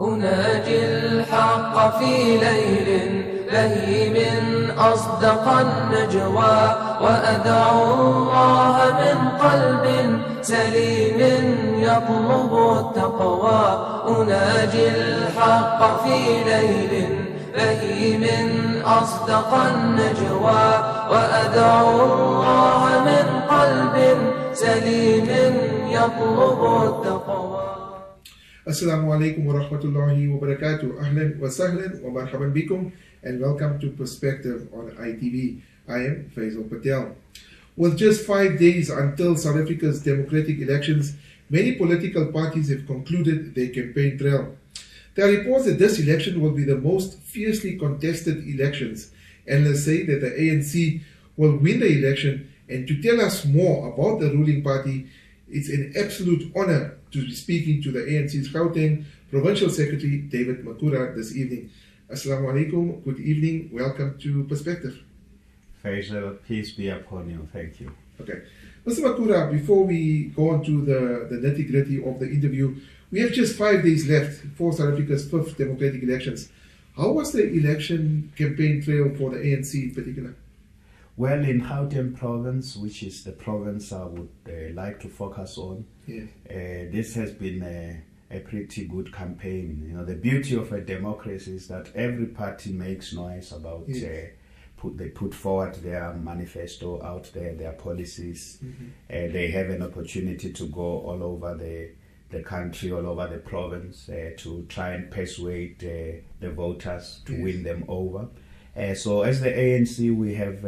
أناجي الحق في ليل بهيم أصدق النجوى وأدعو الله من قلب سليم يطلب التقوى أناجي الحق في ليل بهيم أصدق النجوى وأدعو الله من قلب سليم يطلب التقوى. Assalamu alaikum wa rahmatullahi wa barakatuh. Ahlan wa sahlan wa marhaban bikum, and welcome to Perspective on ITV. I am Faizel Patel. With just 5 days until South Africa's democratic elections, many political parties have concluded their campaign trail. There are reports that this election will be the most fiercely contested elections. Analysts say that the ANC will win the election, and to tell us more about the ruling party, it's an absolute honor to be speaking to the ANC's Gauteng Provincial Secretary, David Makhura, this evening. Assalamu alaikum, good evening, welcome to Perspective. Faizel, peace be upon you, thank you. Okay. Mr. Makhura, before we go on to the nitty-gritty of the interview, we have just 5 days left for South Africa's 5th democratic elections. How was the election campaign trail for the ANC in particular? Well, in Gauteng province, which is the province I would like to focus on, Yes. This has been a pretty good campaign. You know, the beauty of a democracy is that every party makes noise about, Yes. They put forward their manifesto out there, their policies. Mm-hmm. They have an opportunity to go all over the country, all over the province, to try and persuade the voters to win them over. So as the ANC, we have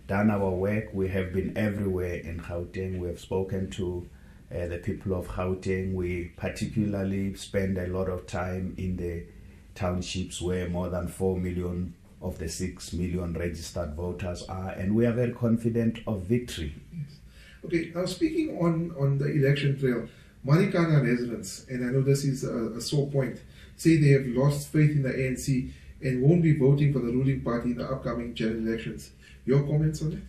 done our work. We have been everywhere in Gauteng. We have spoken to the people of Gauteng. We particularly spend a lot of time in the townships where more than 4 million of the 6 million registered voters are, and we are very confident of victory. Yes. Okay, now speaking on the election trail, Marikana residents, and I know this is a sore point, say they have lost faith in the ANC and won't be voting for the ruling party in the upcoming general elections. Your comments on it?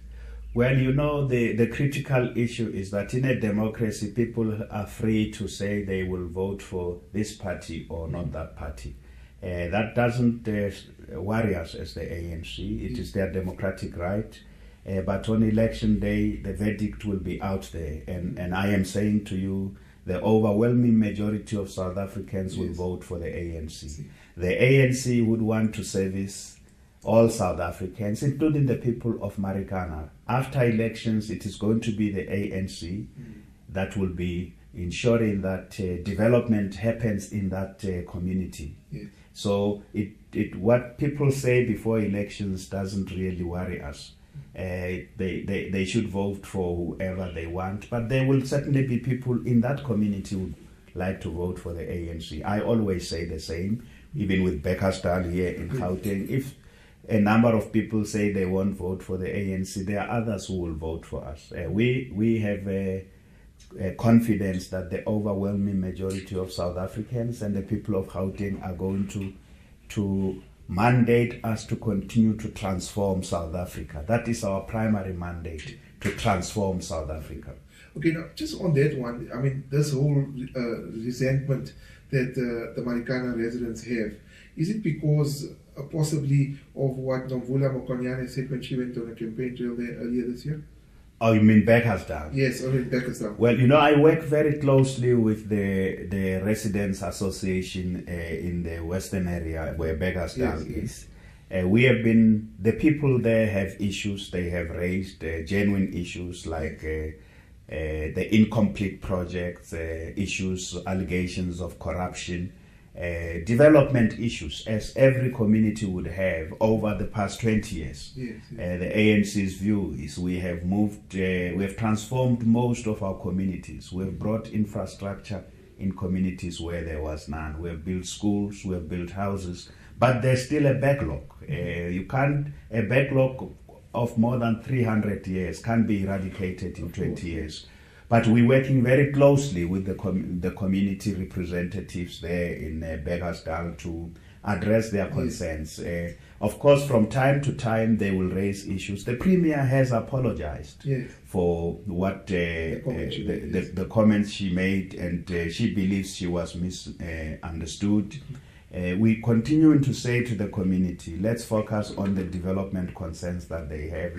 Well, you know, the critical issue is that in a democracy, people are free to say they will vote for this party or not that party. That doesn't worry us as the ANC. It is their democratic right. But on election day, the verdict will be out there. And I am saying to you, the overwhelming majority of South Africans will vote for the ANC. The ANC would want to service all South Africans, including the people of Marikana. After elections, it is going to be the ANC that will be ensuring that development happens in that community. Yes. So what people say before elections doesn't really worry us. They should vote for whoever they want, but there will certainly be people in that community who would like to vote for the ANC. I always say the same, even with Bekkersdal here in Gauteng. If a number of people say they won't vote for the ANC, there are others who will vote for us. We have a confidence that the overwhelming majority of South Africans and the people of Gauteng are going to mandate us to continue to transform South Africa. That is our primary mandate, to transform South Africa. Okay, now just on that one, I mean, this whole resentment that the Marikana residents have, is it because possibly of what Nomvula Mokonyane said when she went on a campaign trail there earlier this year? Oh, you mean Bekkersdal? Yes, only Bekkersdal. Well, you know, I work very closely with the Residents Association in the western area where Bekkersdal is. We have been, the people there have issues. They have raised genuine issues like the incomplete projects, issues, allegations of corruption, development issues, as every community would have over the past 20 years. Yes. The ANC's view is we have moved, we have transformed most of our communities. We have brought infrastructure in communities where there was none. We have built schools, we have built houses, but there's still a backlog. A backlog of more than 300 years can't be eradicated in 20 years. But we're working very closely with the community representatives there in Bekkersdal to address their concerns. Of course, from time to time, they will raise issues. The Premier has apologized for what the comments she made, and she believes she was misunderstood. We continue to say to the community, let's focus on the development concerns that they have.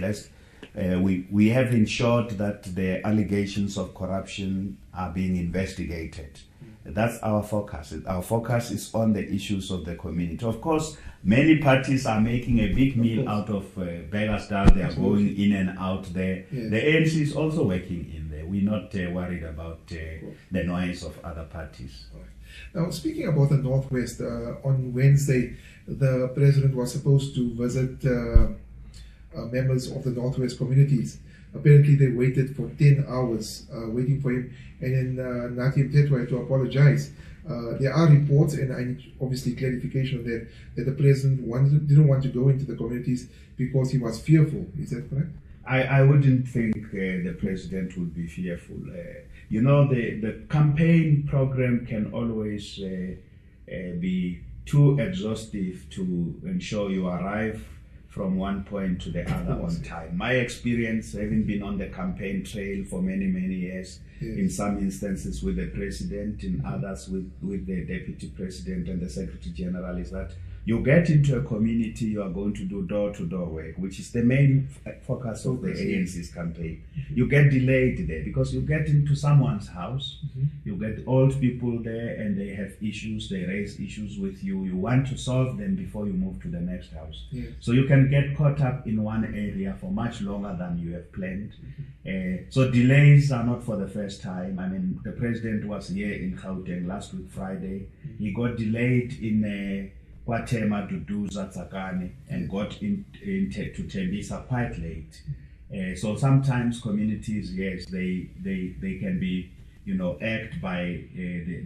We have ensured that the allegations of corruption are being investigated. That's our focus. Our focus is on the issues of the community. Of course, many parties are making a big meal out of Beggarstad. They are going in and out there. Yes. The ANC is also working in there. We're not worried about the noise of other parties. Now, speaking about the Northwest, on Wednesday, the president was supposed to visit members of the Northwest communities. Apparently, they waited for 10 hours waiting for him, and then Nathi Mthethwa had to apologize. There are reports, and I need obviously clarification on that the president didn't want to go into the communities because he was fearful. Is that correct? I wouldn't think the president would be fearful. The campaign program can always be too exhaustive to ensure you arrive from one point to the other on time. My experience, having been on the campaign trail for many, many years, in some instances with the president, in others with the deputy president and the secretary general, is that you get into a community, you are going to do door-to-door work, which is the main focus of the ANC's campaign. You get delayed there because you get into someone's house, you get old people there and they have issues, they raise issues with you. You want to solve them before you move to the next house. So you can get caught up in one area for much longer than you have planned. So delays are not for the first time. I mean, the president was here in Gauteng last week, Friday. He got delayed in Kwatema Duduza Tsakani and got into Tembisa quite late. So sometimes communities, yes, they can be, irked by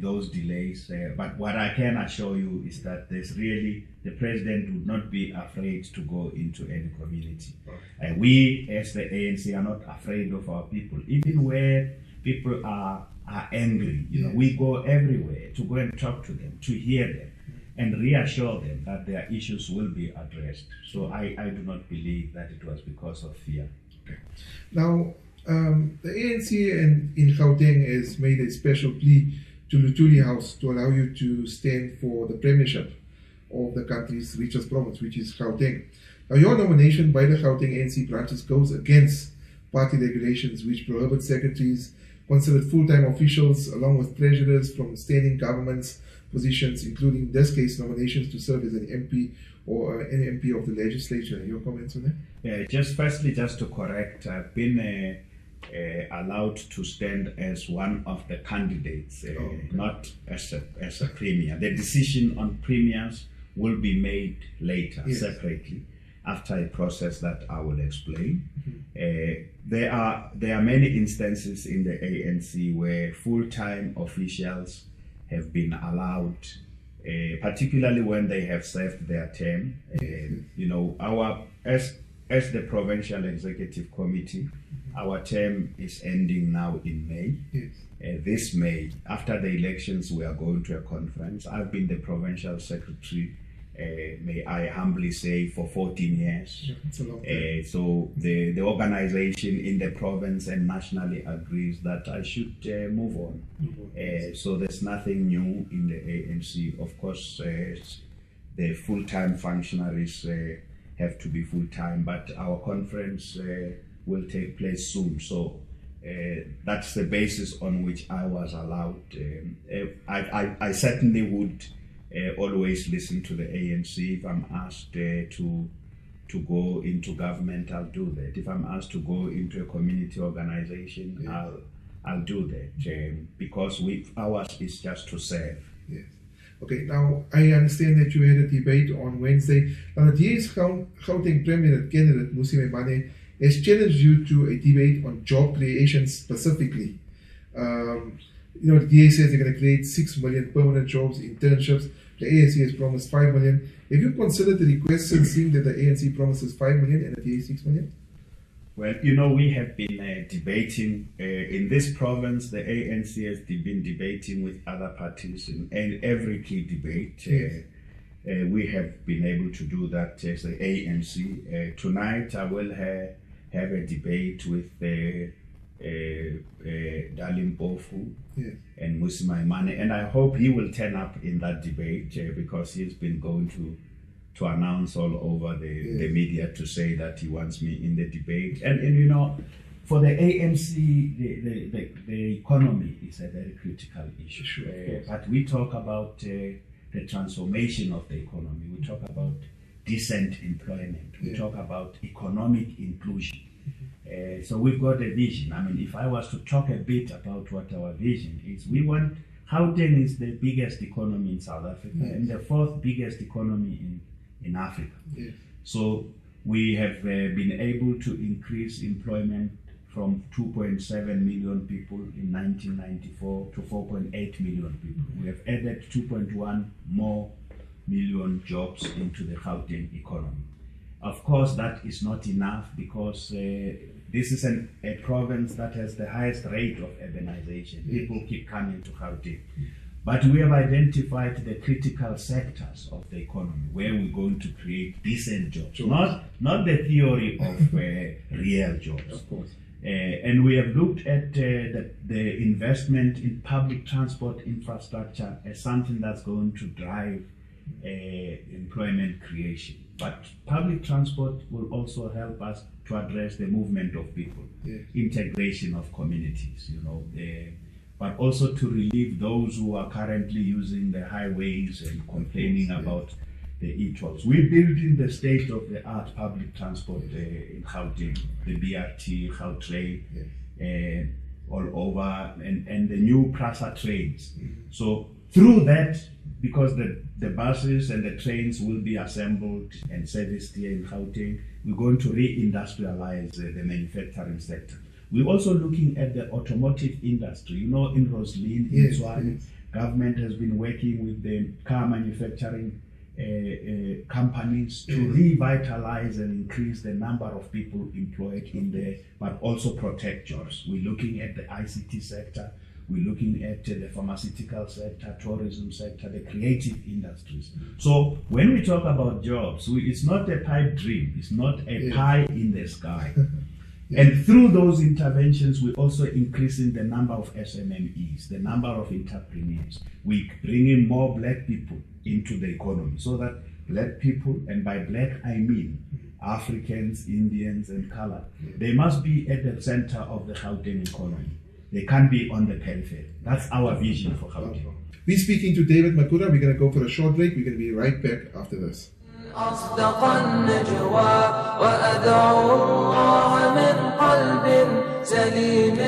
those delays. But what I can assure you is that the president would not be afraid to go into any community. And we, as the ANC, are not afraid of our people. Even where people are angry, we go everywhere to go and talk to them, to hear them, and reassure them that their issues will be addressed. So I do not believe that it was because of fear. Okay. Now, the ANC in Gauteng has made a special plea to Luthuli House to allow you to stand for the premiership of the country's richest province, which is Gauteng. Now, your nomination by the Gauteng ANC branches goes against party regulations which prohibit secretaries considered full-time officials along with treasurers from standing governments positions, including in this case nominations to serve as an MP or an MP of the legislature. Your comments on that? Yeah, just to correct, I've been allowed to stand as one of the candidates, not as a premier. The decision on premiers will be made later, separately, after a process that I will explain. There are many instances in the ANC where full-time officials have been allowed, particularly when they have served their term. As the Provincial Executive Committee, our term is ending now in May. This May, after the elections, we are going to a conference. I've been the Provincial Secretary, may I humbly say, for 14 years. It's a long time. So the organization in the province and nationally agrees that I should move on. So there's nothing new in the ANC. Of course, the full-time functionaries have to be full-time, but our conference will take place soon. So that's the basis on which I was allowed. I certainly would always listen to the ANC. If I'm asked to go into government, I'll do that. If I'm asked to go into a community organization, I'll do that, because ours is just to serve. Yes. Okay, now I understand that you had a debate on Wednesday. Now the DA's Gauteng Premier candidate, Musi Mane, has challenged you to a debate on job creation specifically. The DA says they're going to create 6 million permanent jobs, internships. The ANC has promised 5 million. Have you considered the request and seeing that the ANC promises 5 million and the DA 6 million? Well, we have been debating in this province. The ANC has been debating with other parties in every key debate. we have been able to do that as the ANC. Tonight I will have a debate with Dalim Bofu and Musimaimane, and I hope he will turn up in that debate because he's been going to announce all over the media to say that he wants me in the debate. And you know, for the ANC, the economy is a very critical issue. Sure, but we talk about the transformation of the economy. We talk about decent employment. We talk about economic inclusion. So we've got a vision. I mean, if I was to talk a bit about what our vision is, we want Gauteng is the biggest economy in South Africa and the fourth biggest economy in Africa. So we have been able to increase employment from 2.7 million people in 1994 to 4.8 million people. We have added 2.1 more million jobs into the Gauteng economy. Of course, that is not enough because this is a province that has the highest rate of urbanization. People keep coming to Gauteng. But we have identified the critical sectors of the economy where we're going to create decent jobs, not the theory of real jobs. Of course. And we have looked at the investment in public transport infrastructure as something that's going to drive employment creation. But public transport will also help us to address the movement of people, integration of communities, you know, but also to relieve those who are currently using the highways and complaining about the e-tolls. We built in the state-of-the-art public transport in Gauteng, the BRT, Gautrain, all over, and the new Prasa trains. So through that, because the buses and the trains will be assembled and serviced here in Gauteng, we're going to re-industrialize the manufacturing sector. We're also looking at the automotive industry. You know, in Roslyn, in Tswane, government has been working with the car manufacturing companies to revitalize and increase the number of people employed in there, but also protect jobs. We're looking at the ICT sector. We're looking at the pharmaceutical sector, tourism sector, the creative industries. So when we talk about jobs, it's not a pipe dream. It's not a pie in the sky. And through those interventions, we're also increasing the number of SMMEs, the number of entrepreneurs. We're bringing more black people into the economy so that black people, and by black I mean Africans, Indians, and colored, they must be at the center of the Gauteng economy. They can't be on the periphery. That's our vision for Gauteng. We're speaking to David Makhura. We're going to go for a short break. We're going to be right back after this. أصدق النجوى وأدعو الله من قلب سليم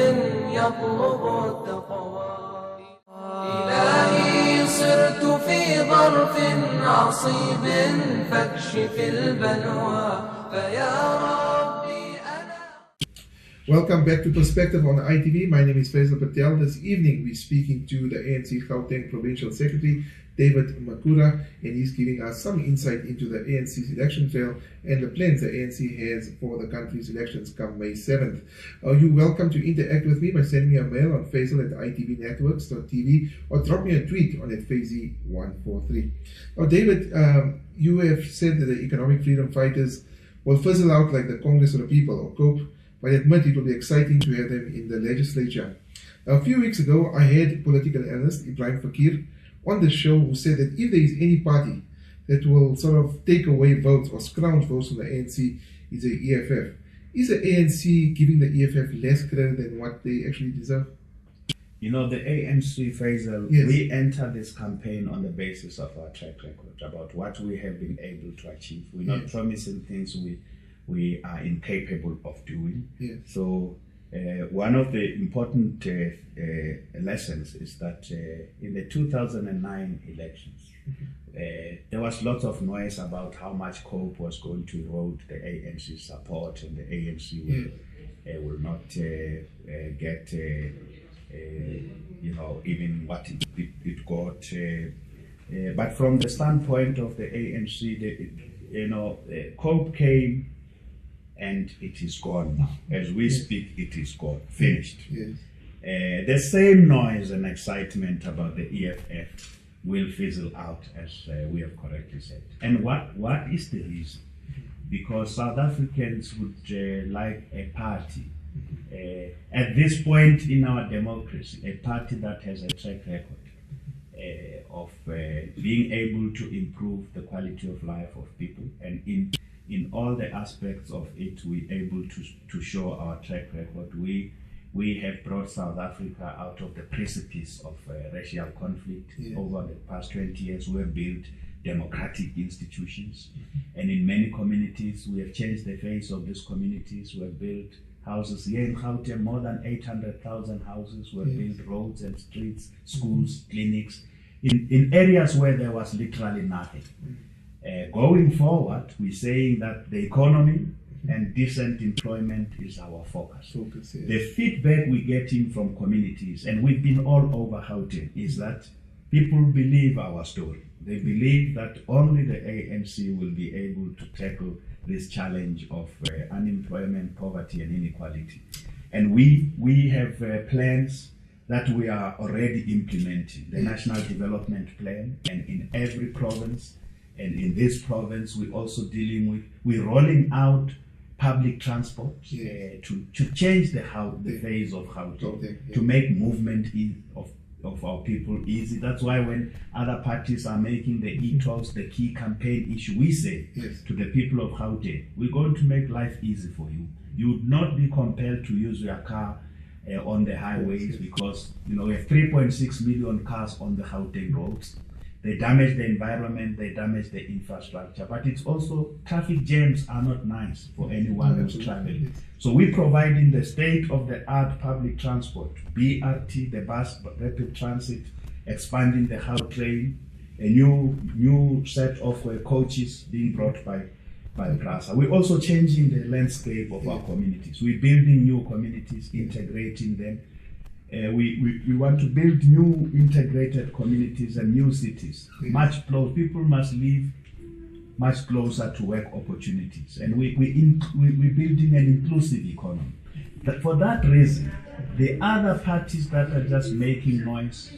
يطلب التقوى إلهي صرت في ظرف عصيب فاكشف البلوى فيا ربي أنا. Welcome back to Perspective on ITV. My name is Faizel Patel. This evening we're speaking to the ANC Gauteng Provincial Secretary David Makhura, and he's giving us some insight into the ANC's election trail and the plans the ANC has for the country's elections come May 7th. You're welcome to interact with me by sending me a mail on faisal@itvnetworks.tv or drop me a tweet on @faisy143. Now, David, you have said that the economic freedom fighters will fizzle out like the Congress of the People or COPE, but admit it will be exciting to have them in the legislature. Now, a few weeks ago, I had political analyst Ibrahim Fakir on the show who said that if there is any party that will sort of take away votes or scrounge votes from the ANC, is the EFF. Is the ANC giving the EFF less credit than what they actually deserve? You know, the ANC, Faizel, we enter this campaign on the basis of our track record, about what we have been able to achieve. We're not promising things we are incapable of doing. So one of the important lessons is that in the 2009 elections, there was lots of noise about how much COPE was going to erode the ANC support, and the ANC will not get, you know, even what it got. But from the standpoint of the ANC, you know, COPE came, and it is gone now. As we speak, it is gone, finished. The same noise and excitement about the EFF will fizzle out, as we have correctly said. And what is the reason? Because South Africans would like a party, at this point in our democracy, a party that has a track record of being able to improve the quality of life of people, and in all the aspects of it, we're able to show our track record. We have brought South Africa out of the precipice of racial conflict. Yes. Over the past 20 years, we have built democratic institutions. And in many communities, we have changed the face of these communities. We have built houses. Here in Gauteng, more than 800,000 houses. We have built roads and streets, schools, clinics, in areas where there was literally nothing. Going forward, we're saying that the economy and decent employment is our focus. Yes. The feedback we're getting from communities, and we've been all over Gauteng, is that people believe our story. They believe that only the ANC will be able to tackle this challenge of unemployment, poverty, and inequality. And we have plans that we are already implementing. The National Development Plan, and in every province, and in this province, we're also we're rolling out public transport to change the phase of Gauteng, to make movement of our people easy. That's why when other parties are making the e-tolls the key campaign issue, we say to the people of Gauteng, we're going to make life easy for you. You would not be compelled to use your car on the highways, because we have 3.6 million cars on the Gauteng roads. They damage the environment, they damage the infrastructure, but it's also, traffic jams are not nice for anyone who's traveling. So we're providing the state-of-the-art public transport, BRT, the bus rapid transit, expanding the Gautrain, a new set of coaches being brought by Grasa. We're also changing the landscape of our communities. We're building new communities, integrating them. We want to build new integrated communities and new cities. Much closer, people must live much closer to work opportunities, and we're building an inclusive economy. For that reason, the other parties that are just making noise,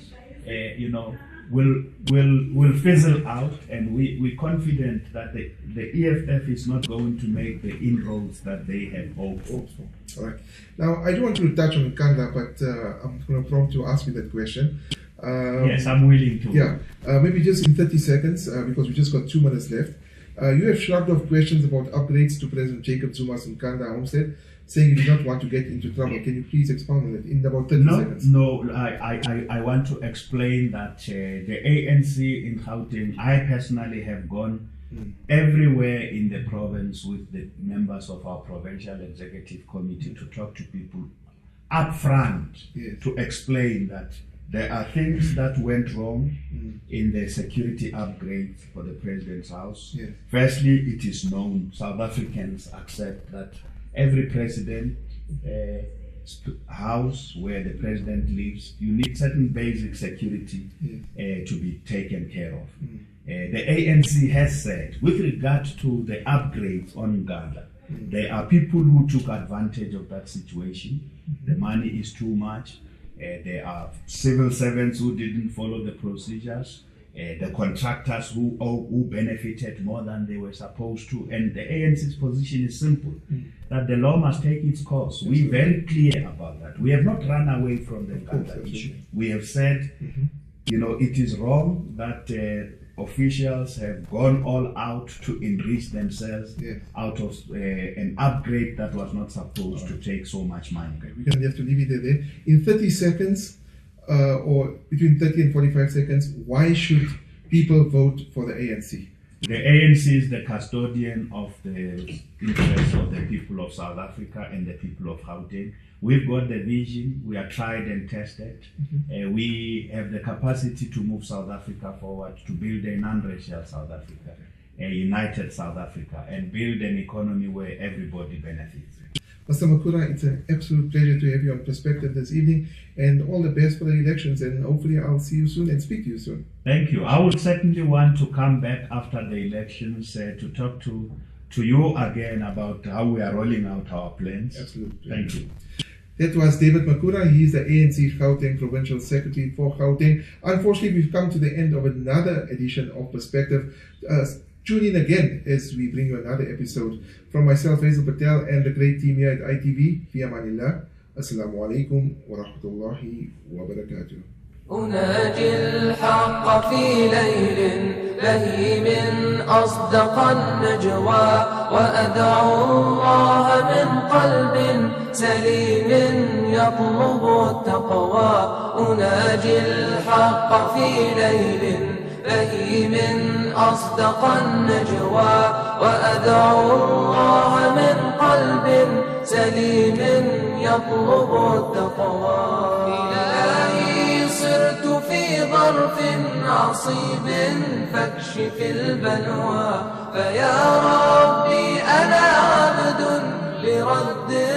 will fizzle out, and we're confident that the EFF is not going to make the inroads that they have hoped for. All right. Now, I don't want to touch on Kanda, but I'm going to prompt you to ask me that question. Yes, I'm willing to. Yeah, maybe just in 30 seconds, because we just got 2 minutes left. You have shrugged off questions about upgrades to President Jacob Zuma's Nkanda homestead, saying you do not want to get into trouble. Can you please expound on it in about 30 seconds? No, I want to explain that the ANC in Gauteng, I personally have gone everywhere in the province with the members of our provincial executive committee to talk to people up front, to explain that there are things that went wrong in the security upgrades for the president's house. Firstly, it is known, South Africans accept that every president house where the president lives, you need certain basic security to be taken care of. The ANC has said, with regard to the upgrades on Uganda, there are people who took advantage of that situation. The money is too much. There are civil servants who didn't follow the procedures. The contractors who benefited more than they were supposed to. And the ANC's position is simple, that the law must take its course. We're very clear about that. We have not run away from the Uganda issue. We have said, it is wrong that officials have gone all out to enrich themselves out of an upgrade that was not supposed to take so much money. Okay, we're going to have to leave it there. In 30 seconds, or between 30 and 45 seconds, why should people vote for the ANC? The ANC is the custodian of the interests of the people of South Africa and the people of Gauteng. We've got the vision, we are tried and tested. We have the capacity to move South Africa forward, to build a non-racial South Africa, a united South Africa, and build an economy where everybody benefits. Mr. Makhura, it's an absolute pleasure to have you on Perspective this evening, and all the best for the elections, and hopefully I'll see you soon and speak to you soon. Thank you. I would certainly want to come back after the elections to talk to you again about how we are rolling out our plans. Absolutely. Thank you. That was David Makhura. He is the ANC Gauteng Provincial Secretary for Gauteng. Unfortunately, we've come to the end of another edition of Perspective. Tune in again as we bring you another episode. From myself, Faizel Patel, and the great team here at ITV, Fi Amanillah. Assalamu alaikum wa rahmatullahi wa barakatuh. أناجي الحق في ليل بهيم أصدق النجوى وأدعو الله من قلب سليم يطلب التقوى أناجي الحق في ليل بهيم أصدق النجوى وأدعو الله من قلب سليم يطلب التقوى إلهي صرت في ظرف عصيب فاكشف البلوى فيا ربي أنا عبد لرد